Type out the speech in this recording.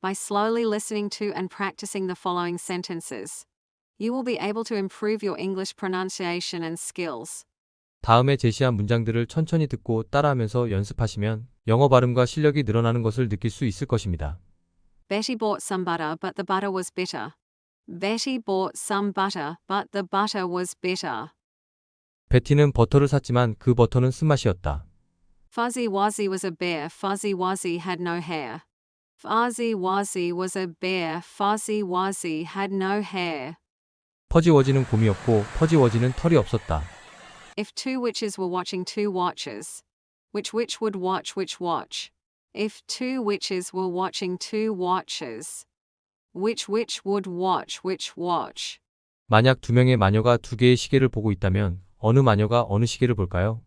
By slowly listening to and practicing the following sentences, you will be able to improve your English pronunciation and skills. 다음에 제시한 문장들을 천천히 듣고 따라하면서 연습하시면 영어 발음과 실력이 늘어나는 것을 느낄 수 있을 것입니다. Betty bought some butter, but the butter was bitter. Betty bought some butter, but the butter was bitter. 베티는 버터를 샀지만 그 버터는 쓴맛이었다. Fuzzy Wuzzy was a bear. Fuzzy Wuzzy had no hair. Fuzzy Wuzzy was a bear. Fuzzy Wuzzy had no hair. 퍼지워지는 곰이었고 퍼지워지는 털이 없었다. If two witches were watching two watches, which witch would watch which watch? If two witches were watching two watches, which witch would watch which watch? 만약 두 명의 마녀가 두 개의 시계를 보고 있다면 어느 마녀가 어느 시계를 볼까요?